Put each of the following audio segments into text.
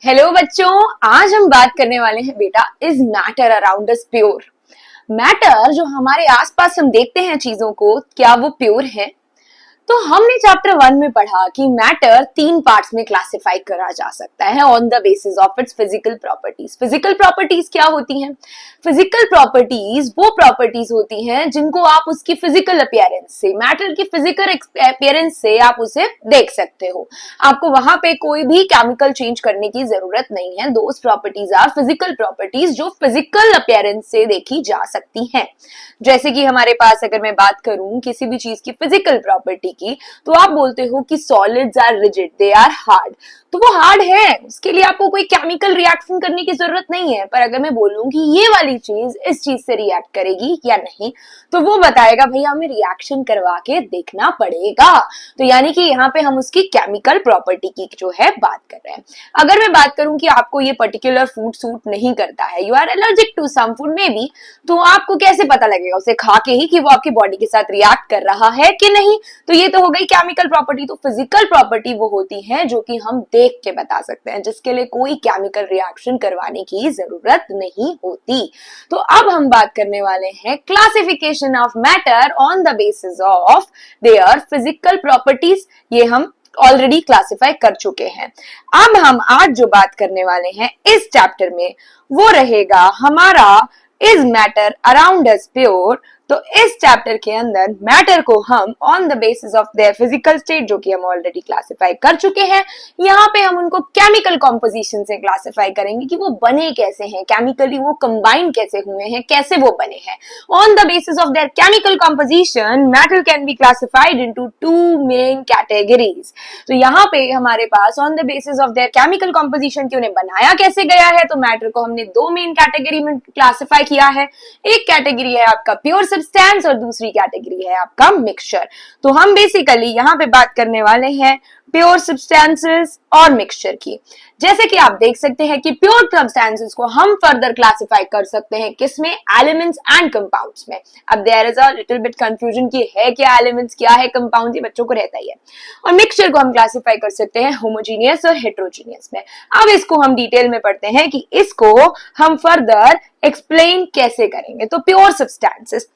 Hello बच्चों, आज हम बात करने वाले हैं बेटा is matter around us pure. Matter जो हमारे आसपास हम देखते हैं चीजों को, क्या वो प्योर है? तो हमने चैप्टर 1 में पढ़ा कि मैटर 3 पार्ट्स में क्लासिफाई करा जा सकता है on the basis of its physical properties. Physical properties क्या होती हैं? फिजिकल प्रॉपर्टीज वो प्रॉपर्टीज होती हैं जिनको आप उसकी फिजिकल अपीयरेंस से, मैटर की फिजिकल अपीयरेंस से आप उसे देख सकते हो। आपको वहां पे कोई भी केमिकल चेंज करने की जरूरत नहीं है। दोस प्रॉपर्टीज आर फिजिकल प्रॉपर्टीज जो फिजिकल अपीयरेंस से देखी जा सकती हैं। जैसे कि हमारे पास अगर मैं बात करूं किसी भी चीज की फिजिकल प्रॉपर्टी की, तो आप बोलते हो कि solids are rigid, they are hard. तो वो हार्ड है, उसके लिए आपको कोई केमिकल रिएक्शन करने की जरूरत नहीं है। पर अगर मैं बोलूं कि ये वाली चीज इस चीज से रिएक्ट करेगी या नहीं, तो वो बताएगा भैया हमें रिएक्शन करवा के देखना पड़ेगा। तो यानी कि यहाँ पे हम उसकी केमिकल प्रॉपर्टी की जो है बात कर रहे हैं। अगर मैं बात करूं कि आपको ये पर्टिकुलर फूड सूट नहीं करता है, you are allergic to some food may be, तो आपको कैसे पता लगेगा उसे खा के ही कि वो आपकी बॉडी के साथ रिएक्ट कर रहा है कि नहीं? तो ये तो हो गई केमिकल प्रॉपर्टी। तो फिजिकल प्रॉपर्टी वो होती है जो कि हम देख के बता सकते हैं, जिसके लिए कोई केमिकल रिएक्शन करवाने की जरूरत नहीं होती। तो अब हम बात करने वाले हैं classification of matter on the basis of their physical properties. ये हम ऑलरेडी क्लासिफाई कर चुके हैं। अब हम आज जो बात करने वाले हैं इस चैप्टर में वो रहेगा हमारा is matter around us pure. तो इस चैप्टर के अंदर मैटर को हम on the basis of their physical state, जो कि हम ऑलरेडी क्लासिफाई कर चुके हैं, यहाँ पे हम उनको केमिकल कॉम्पोजिशन से क्लासिफाई करेंगे कि वो बने कैसे हैं, केमिकली वो कंबाइन कैसे हुए हैं, कैसे वो बने हैं। On the basis of their chemical composition matter can be classified into 2 main categories. तो यहाँ पे हमारे pass on the basis of their chemical composition की उन्हें बनाया कैसे गया है, तो मैटर को हमने 2 मेन कैटेगरी में क्लासिफाई किया है। एक कैटेगरी है आपका प्योर सब्सटेंस और दूसरी कैटेगरी है आपका मिक्सचर। तो हम बेसिकली यहाँ पे बात करने वाले हैं प्योर सब्सटेंसेस और मिक्सचर की। जैसे कि आप देख सकते हैं कि प्योर सब्सटेंसेस को हम फर्दर क्लासिफाई कर सकते हैं किसमें? एलिमेंट्स एंड कंपाउंड्स में। अब there is a little bit confusion कि है क्या एलिमेंट्स, क्या है कंपाउंड, ये बच्चों को रहता ही है। और मिक्सचर को हम क्लासिफाई कर सकते हैं होमोजीनियस और हेट्रोजीनियस में। अब इसको हम डिटेल में पढ़ते हैं कि इसको हम फर्दर एक्सप्लेन कैसे करेंगे। तो pure substances,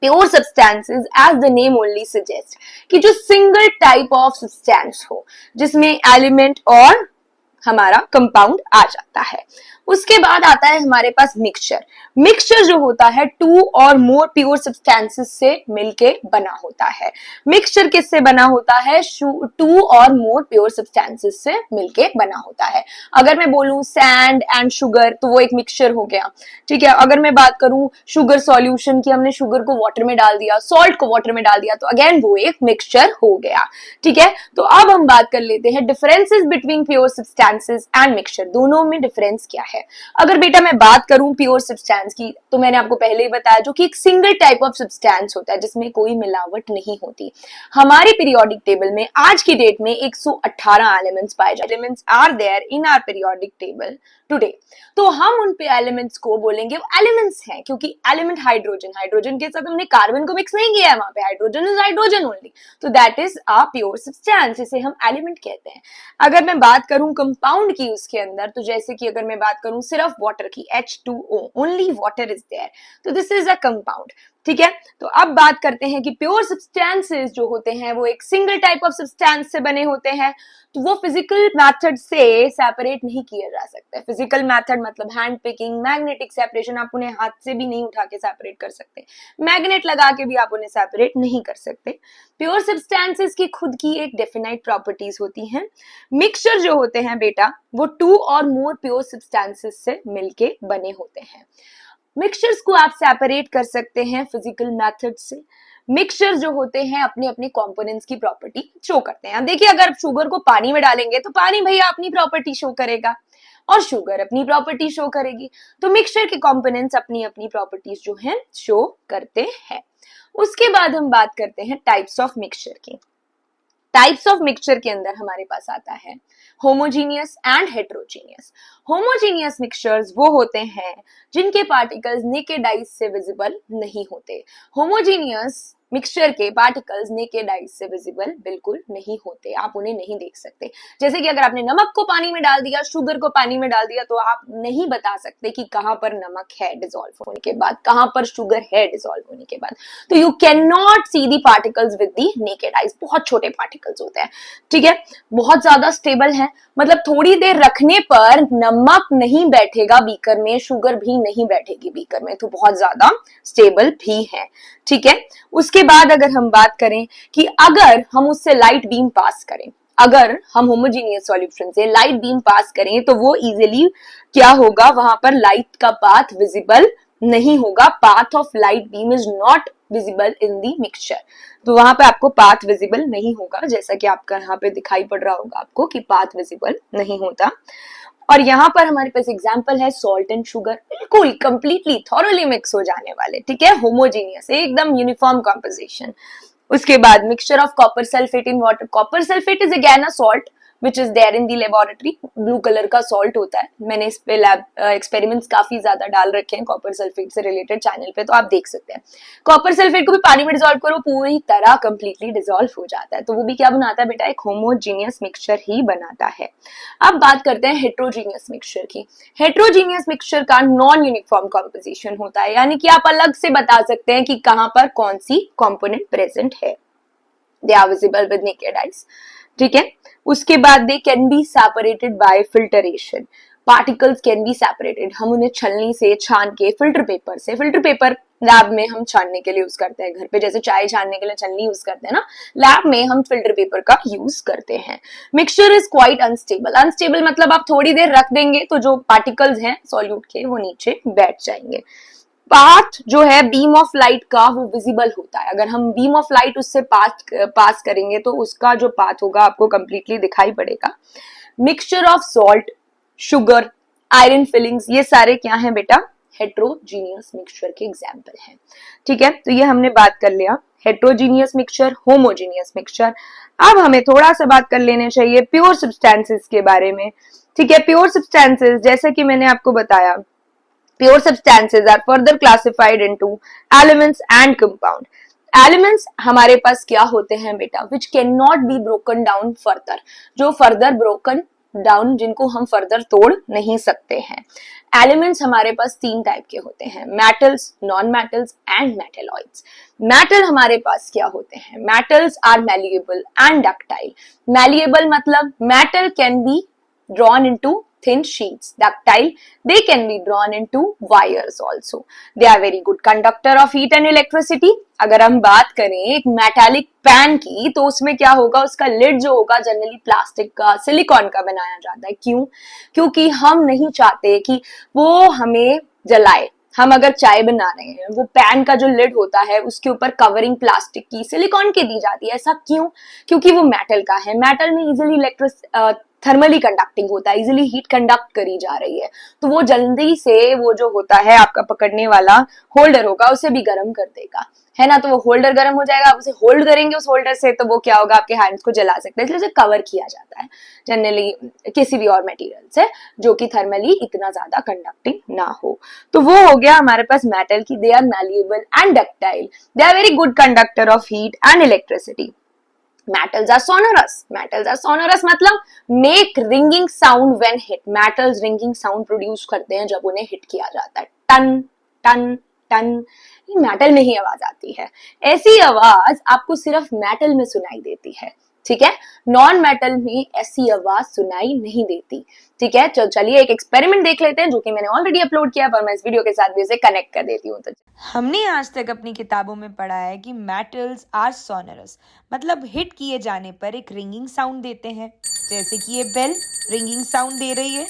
pure substances as the name only suggest कि जो सिंगल टाइप ऑफ सब्सटेंस हो जिसमें एलिमेंट और हमारा कंपाउंड आ जाता है। उसके बाद आता है हमारे पास मिक्सचर। मिक्सचर जो होता है 2 और मोर प्योर सब्सटेंसेस से मिलके बना होता है। मिक्सचर किससे बना होता है? 2 और मोर प्योर सब्सटेंसेस से मिलके बना होता है। अगर मैं बोलूं सैंड एंड शुगर, तो वो एक मिक्सचर हो गया, ठीक है। अगर मैं बात करूं शुगर सॉल्यूशन की, हमने शुगर को वाटर में डाल दिया, सॉल्ट को वाटर में डाल दिया, तो अगेन वो एक मिक्सचर हो गया, ठीक है। तो अब हम बात कर लेते हैं differences between pure substances and mixture. दोनों में डिफरेंस क्या है? अगर बेटा मैं बात करूं प्योर सब्सटेंस की, तो मैंने आपको पहले ही बताया जो कि एक सिंगल टाइप ऑफ सब्सटेंस होता है जिसमें कोई मिलावट नहीं होती। हमारे पीरियोडिक टेबल में आज की डेट में 118 एलिमेंट्स पाए जाते हैं। Elements are there in our periodic table today. तो हम उन पे एलिमेंट्स को बोलेंगे वो एलिमेंट्स हैं, क्योंकि एलिमेंट हाइड्रोजन, हाइड्रोजन के साथ हमने कार्बन को मिक्स नहीं किया है, वहां पे हाइड्रोजन इज हाइड्रोजन ओनली। तो that is a pure substance, जिसे हम एलिमेंट कहते हैं। अगर मैं बात करूं कंपाउंड की उसके अंदर, तो जैसे कि अगर मैं बात करूं सिर्फ वाटर की, H2O, only water is there, तो दिस इज अ कंपाउंड, ठीक है। तो अब बात करते हैं कि प्योर सब्सटेंसेस जो होते हैं वो एक सिंगल टाइप ऑफ सब्सटेंस से बने होते हैं। तो वो फिजिकल मेथड से सेपरेट नहीं किया जा सकता। फिजिकल मेथड मतलब हैंड पिकिंग, मैग्नेटिक सेपरेशन, आप उन्हें हाथ से भी नहीं उठा के सेपरेट कर सकते, मैग्नेट लगा के भी आप उन्हें सेपरेट नहीं कर सकते। प्योर सब्सटेंसेस की खुद की एक डेफिनाइट प्रॉपर्टीज होती हैं। मिक्सचर जो होते हैं बेटा वो 2 और मोर प्योर सब्सटेंसेस से मिलके बने होते हैं। मिक्सचर्स को आप सेपरेट कर सकते हैं फिजिकल मेथड से। मिक्सचर जो होते हैं अपने अपने कंपोनेंट्स की प्रॉपर्टी शो करते हैं। अब देखिए, अगर शुगर को पानी में डालेंगे तो पानी भैया अपनी प्रॉपर्टी शो करेगा और शुगर अपनी प्रॉपर्टी शो करेगी। तो मिक्सचर के कंपोनेंट्स अपनी अपनी प्रॉपर्टीज जो हैं शो करते हैं। उसके बाद हम बात करते हैं टाइप्स ऑफ मिक्सचर की। टाइप्स ऑफ मिक्सचर के अंदर हमारे पास आता है homogeneous and heterogeneous. Homogeneous mixtures वो होते हैं जिनके पार्टिकल्स नेकेड आइज से विजिबल नहीं होते। होमोजीनियस मिक्सचर के पार्टिकल्स नेकेड आईज से विजिबल बिल्कुल नहीं होते, आप उन्हें नहीं देख सकते। जैसे कि अगर आपने नमक को पानी में डाल दिया, शुगर को पानी में डाल दिया, तो आप नहीं बता सकते कि कहां पर नमक है डिसॉल्व होने के बाद, कहां पर शुगर है डिसॉल्व होने के बाद। तो you can not see the particles with the naked eyes. बहुत छोटे पार्टिकल्स होते हैं, ठीक है, बहुत ज्यादा स्टेबल है, मतलब थोड़ी देर रखने पर नमक नहीं बैठेगा बीकर में, शुगर भी नहीं बैठेगी बीकर में, तो बहुत ज्यादा स्टेबल भी है, ठीक है। उसके बाद अगर हम बात करें कि अगर हम उससे लाइट बीम पास करें, अगर हम होमोजीनियस सॉल्यूशन से लाइट बीम पास करें, तो वो इजीली क्या होगा, वहां पर लाइट का पाथ विजिबल नहीं होगा। Path of light beam is not visible in the mixture, तो वहां पे आपको पाथ विजिबल नहीं होगा, जैसा कि आपका यहाँ पे दिखाई पड़ रहा होगा आपको कि पाथ विजिबल नहीं होता। और यहाँ पर हमारे पास एग्जाम्पल है सॉल्ट एंड शुगर, बिल्कुल कंप्लीटली थॉरली मिक्स हो जाने वाले, ठीक है, होमोजीनियस, एकदम यूनिफॉर्म कॉम्पोजिशन। उसके बाद mixture of copper sulphate in water. Copper sulphate is again a salt which is there in the laboratory, blue colour का सॉल्ट होता है। मैंने इस पे लैब एक्सपेरिमेंट्स काफी ज्यादा डाल रखे हैं कॉपर सल्फेट से रिलेटेड चैनल पे, तो आप देख सकते हैं। कॉपर सल्फेट को भी पानी में डिसॉल्व करो, पूरी तरह कंप्लीटली डिसॉल्व हो जाता है, तो वो भी क्या बनाता है बेटा, एक होमोजीनियस मिक्सचर ही बनाता है। अब बात करते हैं हेट्रोजीनियस मिक्सचर की। हेट्रोजीनियस मिक्सचर का नॉन यूनिफॉर्म कॉम्पोजिशन होता है, यानी कि आप अलग से बता सकते हैं कि कहां पर कौन सी कॉम्पोनेंट प्रेजेंट है। They are visible with naked eyes, ठीक है। उसके बाद they can be separated by filtration. Particles can be separated, हम उन्हें छलनी से छान के, फिल्टर पेपर से, फिल्टर पेपर लैब में हम छानने के लिए यूज करते हैं, घर पे जैसे चाय छानने के लिए छलनी यूज करते हैं ना, लैब में हम फिल्टर पेपर का यूज करते हैं। Mixture is quite unstable. Unstable मतलब आप थोड़ी देर रख देंगे तो जो पार्टिकल्स हैं सॉल्यूट के वो नीचे बैठ जाएंगे। पाथ जो है बीम ऑफ लाइट का वो विजिबल होता है, अगर हम बीम ऑफ लाइट उससे पास करेंगे तो उसका जो पाथ होगा आपको कंप्लीटली दिखाई पड़ेगा। Mixture of salt, sugar, iron filings, ये सारे क्या हैं बेटा, हेट्रोजीनियस मिक्सचर के एग्जाम्पल हैं, ठीक है। तो ये हमने बात कर लिया हेट्रोजीनियस मिक्सचर, होमोजीनियस मिक्सचर। अब हमें थोड़ा सा बात कर लेने चाहिए प्योर सब्सटेंसेस के बारे में, ठीक है। प्योर सब्सटेंसेस, जैसे कि मैंने आपको बताया, pure substances are further classified into elements and compound. Elements हमारे पास क्या होते हैं बेटा, which can not be broken down further, जो फर्दर ब्रोकन डाउन, जिनको हम फर्दर तोड़ नहीं सकते हैं। एलिमेंट्स हमारे पास तीन टाइप के होते हैं, metals, non metals and metalloids. Metal हमारे पास क्या होते हैं, metals are malleable and ductile. Malleable मतलब metal can be drawn into thin sheets. Ductile, they can be drawn into wires also. They are very good conductor of heat and electricity. अगर हम बात करें एक मेटालिक पैन की, तो उसमें क्या होगा, उसका लिड जो होगा जनरली प्लास्टिक का, सिलिकॉन का बनाया जाता है। क्यों? क्योंकि हम नहीं चाहते कि वो हमें जलाए। हम अगर चाय बना रहे हैं, वो पैन का जो लिड होता है उसके ऊपर कवरिंग प्लास्टिक की, सिलिकॉन की दी जाती है। ऐसा क्यों? क्योंकि वो मेटल का है, मेटल में इजिली थर्मली कंडक्टिंग होता है, इजिली हीट कंडक्ट करी जा रही है, तो वो जल्दी से वो जो होता है आपका पकड़ने वाला होल्डर होगा उसे भी गर्म कर देगा, है ना। तो वो होल्डर गर्म हो जाएगा, आप उसे होल्ड करेंगे उस होल्डर से, तो वो क्या होगा, आपके हैंड्स को जला सकता है, इसलिए उसे कवर किया जाता है जनरली किसी भी और मटेरियल से जो कि थर्मली इतना ज्यादा कंडक्टिंग ना हो। तो वो हो गया हमारे पास मेटल की, they are malleable and ductile, they are very good conductor of heat and electricity. Metals are sonorous. Metals are sonorous मतलब make ringing sound when hit. Metals ringing sound produce करते हैं जब उन्हें hit किया जाता है, ton ton ton, ये metal में ही आवाज आती है। ऐसी आवाज आपको सिर्फ मेटल में सुनाई देती है, ठीक है, नॉन मेटल में ऐसी आवाज सुनाई नहीं देती, ठीक है। तो चलिए एक एक्सपेरिमेंट देख लेते हैं जो कि मैंने ऑलरेडी अपलोड किया, पर मैं इस वीडियो के साथ भी उसे कनेक्ट कर देती हूँ। तो हमने आज तक अपनी किताबों में पढ़ा है कि मेटल्स आर सोनरस, मतलब हिट किए जाने पर एक रिंगिंग साउंड देते हैं, जैसे कि ये बेल रिंगिंग साउंड दे रही है।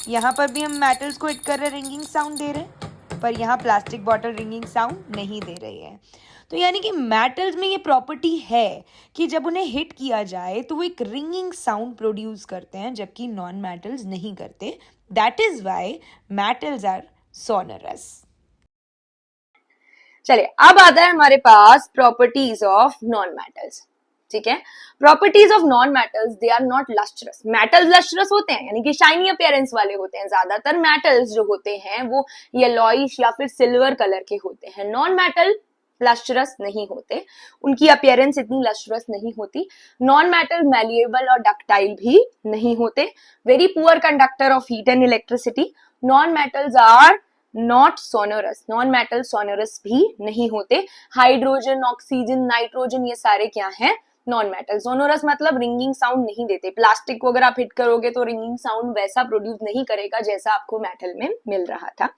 यहाँ पर भी हम मेटल्स को हिट कर रहे रिंगिंग साउंड दे रहे हैं, पर यहाँ प्लास्टिक बॉटल रिंगिंग साउंड नहीं दे रही है। तो यानी कि मेटल्स में ये प्रॉपर्टी है कि जब उन्हें हिट किया जाए तो वो एक रिंगिंग साउंड प्रोड्यूस करते हैं, जबकि नॉन मेटल्स नहीं करते। That is why metals are sonorous. चलिए अब आता है हमारे पास प्रॉपर्टीज ऑफ नॉन मेटल्स, ठीक है। Properties of non metals, they are not lustrous. Metals lustrous होते हैं, यानी कि शाइनी अपीयरेंस वाले होते हैं। ज्यादातर मेटल्स जो होते हैं वो येलोइश या फिर सिल्वर कलर के होते हैं। नॉन मेटल लस्ट्रस नहीं होते, उनकी अपीयरेंस इतनी लस्ट्रस नहीं होती। नॉन मेटल मैलिएबल और डक्टाइल भी नहीं होते। Very poor conductor of heat and electricity. Non metals are not sonorous, non metal sonorous भी नहीं होते। हाइड्रोजन, ऑक्सीजन, नाइट्रोजन ये सारे क्या हैं, नॉन मेटल। सोनोरस मतलब रिंगिंग साउंड नहीं देते। प्लास्टिक को अगर आप हिट करोगे तो रिंगिंग साउंड वैसा प्रोड्यूस नहीं करेगा जैसा आपको मेटल में मिल रहा था।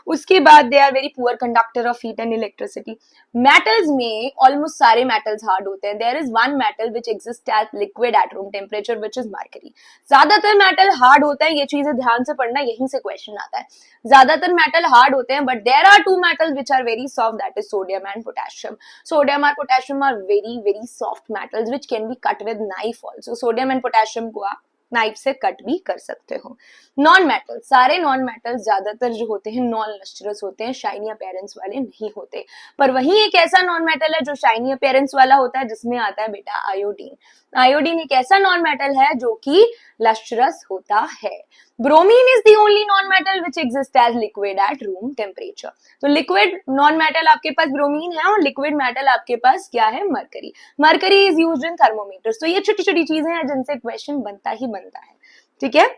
उसके बाद they are very poor conductor of heat and electricity. Metals में ऑलमोस्ट सारे मेटल्स हार्ड होते हैं। There is one metal which exist at liquid at room temperature which is mercury. ज्यादातर मेटल हार्ड होते हैं, ये चीजें ध्यान से पढ़ना, यहीं से क्वेश्चन आता है। ज्यादातर मेटल हार्ड होते हैं, but there are two metals which are very soft, that is sodium and potassium. Sodium और potassium are very very soft metals which can be cut with knife also. Sodium and potassium को आप knife से cut भी कर सकते हो। Non metal, सारे non metal ज्यादातर जो होते हैं नॉन लस्ट्रस होते हैं, शाइनी अपीयरेंस वाले नहीं होते। पर वहीं एक ऐसा नॉन मेटल है जो शाइनी अपीयरेंस वाला होता है, जिसमें आता है बेटा आयोडीन। आयोडीन एक ऐसा नॉन मेटल है जो कि लस्ट्रस होता है। Bromine is the only non metal which exist as liquid at room temperature. तो लिक्विड नॉन मेटल आपके पास ब्रोमीन है और लिक्विड मेटल आपके पास क्या है, mercury. Mercury is used in thermometers. तो ये छोटी छोटी चीजें हैं जिनसे क्वेश्चन बनता ही बनता है, ठीक है।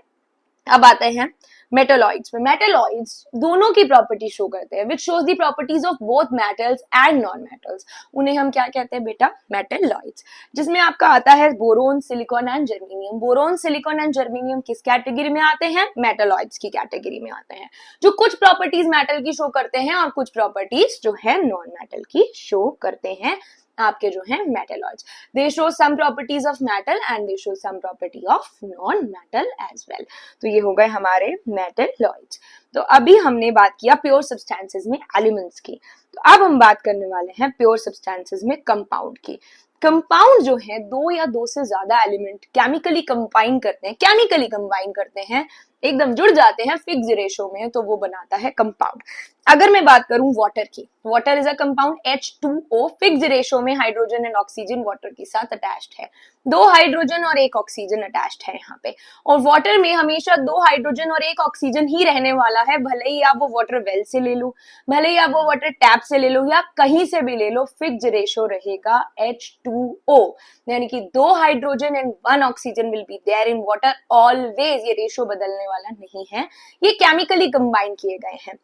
अब आते हैं मेटलॉइड्स में। मेटलॉइड्स दोनों की प्रॉपर्टी शो करते हैं, which shows the properties of both metals and non metals. उन्हें हम क्या कहते हैं बेटा, मेटलॉइड्स। जिसमें आपका आता है boron, silicon and germanium. Boron, silicon and germanium किस कैटेगरी में आते हैं, मेटलॉइड्स की कैटेगरी में आते हैं, जो कुछ प्रॉपर्टीज मेटल की शो करते हैं और कुछ प्रॉपर्टीज जो है नॉन मेटल की शो करते हैं। आपके जो है metalloids, they show some properties of metal and they show some property of non metal as well. तो ये हो गए हमारे मेटलॉइड्स। तो अभी हमने बात किया प्योर सब्सटेंसेस में एलिमेंट्स की, तो अब हम बात करने वाले हैं प्योर सब्सटेंसेस में कंपाउंड की। कंपाउंड जो है दो या दो से ज्यादा एलिमेंट केमिकली कंबाइन करते हैं, एकदम जुड़ जाते हैं फिक्स रेशो में, तो वो बनाता है कंपाउंड। अगर मैं बात करूं वाटर की, water is a compound H2O, fix ratio में हाइड्रोजन एंड ऑक्सीजन वाटर के साथ अटैच्ड है। दो हाइड्रोजन और एक ऑक्सीजन अटैच्ड है यहाँ पे, और वाटर में हमेशा दो हाइड्रोजन और एक ऑक्सीजन ही रहने वाला है। भले ही आप वो वाटर वेल से ले लो, भले ही आप वो वाटर टैप से ले लो, या कहीं से भी ले लो, फिक्स रेशो रहेगा H2O, यानी कि दो hydrogen and one oxygen will be there in water always. ये रेशो बदलने वाला नहीं है, ये केमिकली कंबाइन किए गए हैं।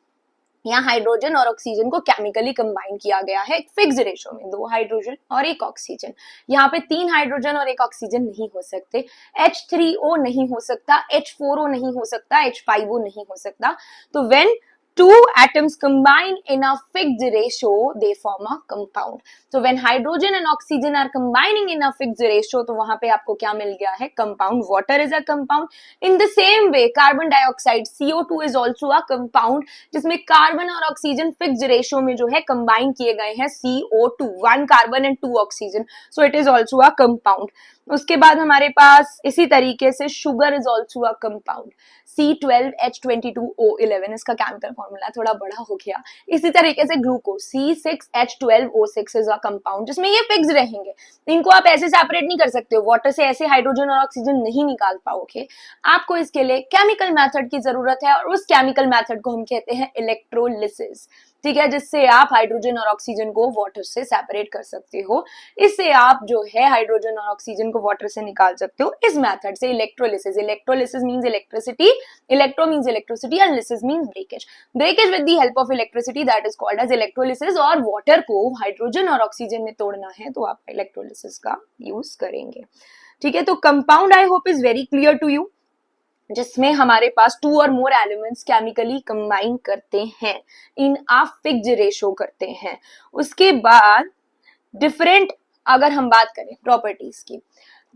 यहाँ हाइड्रोजन और ऑक्सीजन को केमिकली कंबाइन किया गया है एक फिक्स रेशो में, दो हाइड्रोजन और एक ऑक्सीजन। यहाँ पे तीन हाइड्रोजन और एक ऑक्सीजन नहीं हो सकते, H3O नहीं हो सकता, H4O नहीं हो सकता, H5O नहीं हो सकता। तो when two atoms combine in a fixed ratio they form a compound. So when hydrogen and oxygen are combining in a fixed ratio, तो वहां पे आपको क्या मिल गया है, compound. Water is a compound. In the same way carbon dioxide CO2 is also a compound, जिसमें carbon और oxygen fixed ratio में जो है कंबाइन किए गए हैं, CO2, one carbon and two oxygen, so it is also a compound. उसके बाद हमारे पास इसी तरीके से sugar is also a compound, C12H22O11 इसका केमिकल फॉर्मूला थोड़ा बड़ा हो गया। इसी तरीके से glucose C6H12O6 is a compound, जिसमें ये फिक्स रहेंगे, इनको आप ऐसे सेपरेट नहीं कर सकते हो, वाटर से ऐसे हाइड्रोजन और ऑक्सीजन नहीं निकाल पाओगे। आपको इसके लिए केमिकल मेथड की जरूरत है, और उस केमिकल मेथड को हम कहते हैं इलेक्ट्रोलिसिस, ठीक है, जिससे आप हाइड्रोजन और ऑक्सीजन को वाटर से सेपरेट कर सकते हो। इससे आप जो है हाइड्रोजन और ऑक्सीजन को वाटर से निकाल सकते हो इस मेथड से, electrolysis. Electrolysis means electricity, electro means electricity and lysis means breakage. Breakage with the help of electricity, that is called as electrolysis. और वाटर को हाइड्रोजन और ऑक्सीजन में तोड़ना है तो आप इलेक्ट्रोलिसिस का यूज करेंगे, ठीक है। तो compound I hope is very clear to you, जिसमें हमारे पास टू और मोर एलिमेंट्स केमिकली कंबाइन करते हैं, इन आ फिक्स्ड रेशो करते हैं। उसके बाद डिफरेंट अगर हम बात करें प्रॉपर्टीज की,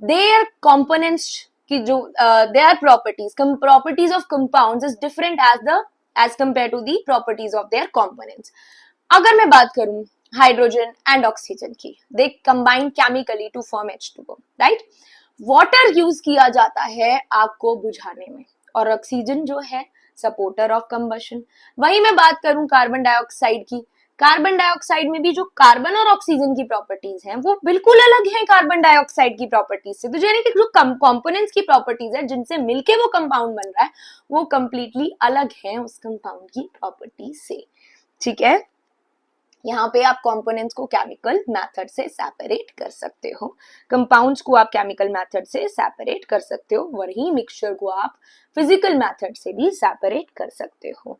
देयर कंपोनेंट्स की जो their properties of compounds is different as compare to the properties of their components. अगर मैं बात करूं हाइड्रोजन एंड ऑक्सीजन की, they combine chemically to form H2O, right. Water use किया जाता है आग को बुझाने में, और ऑक्सीजन जो है सपोर्टर ऑफ कंबशन। वहीं मैं बात करूं कार्बन डाइऑक्साइड की, कार्बन डाइऑक्साइड में भी जो कार्बन और ऑक्सीजन की प्रॉपर्टीज हैं वो बिल्कुल अलग हैं कार्बन डाइऑक्साइड की प्रॉपर्टीज से। तो यानी कि जो कंपोनेंट्स की प्रॉपर्टीज है जिनसे मिलके वो कंपाउंड बन रहा है, वो कंप्लीटली अलग है उस कंपाउंड की प्रॉपर्टी से, ठीक है। यहाँ पे आप कंपोनेंट्स को केमिकल मेथड से सेपरेट कर सकते हो, कंपाउंड्स को आप केमिकल मेथड से सेपरेट कर सकते हो, वही मिक्सचर को आप फिजिकल मेथड से भी सेपरेट कर सकते हो।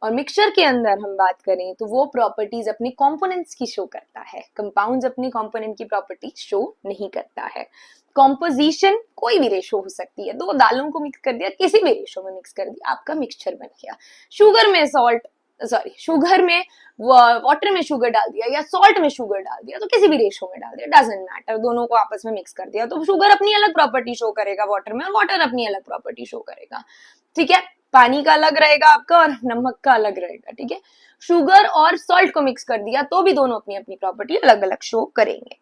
और मिक्सचर के अंदर हम बात करें तो वो प्रॉपर्टीज अपने कंपोनेंट्स की शो करता है, कंपाउंड्स अपने कंपोनेंट की प्रॉपर्टी शो नहीं करता है। कॉम्पोजिशन कोई भी रेशो हो सकती है, दो दालों को मिक्स कर दिया, किसी भी रेशो में मिक्स कर दिया, आपका मिक्सचर बन गया। शुगर में शुगर में वाटर में शुगर डाल दिया या सॉल्ट में शुगर डाल दिया, तो किसी भी रेशो में डाल दिया, डजंट मैटर, दोनों को आपस में मिक्स कर दिया तो शुगर अपनी अलग प्रॉपर्टी शो करेगा वाटर में, और वाटर अपनी अलग प्रॉपर्टी शो करेगा। ठीक है, पानी का अलग रहेगा आपका और नमक का अलग रहेगा। ठीक है, शुगर और सॉल्ट को मिक्स कर दिया तो भी दोनों अपनी अपनी प्रॉपर्टी अलग अलग शो करेंगे।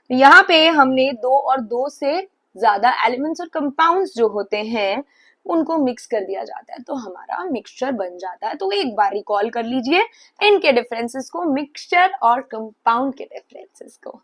तो यहाँ पे हमने दो और दो से ज्यादा एलिमेंट्स और कंपाउंड्स जो होते हैं उनको मिक्स कर दिया जाता है तो हमारा मिक्सचर बन जाता है। तो एक बार रिकॉल कर लीजिए इनके डिफरेंसेस को, मिक्सचर और कंपाउंड के डिफरेंसेस को।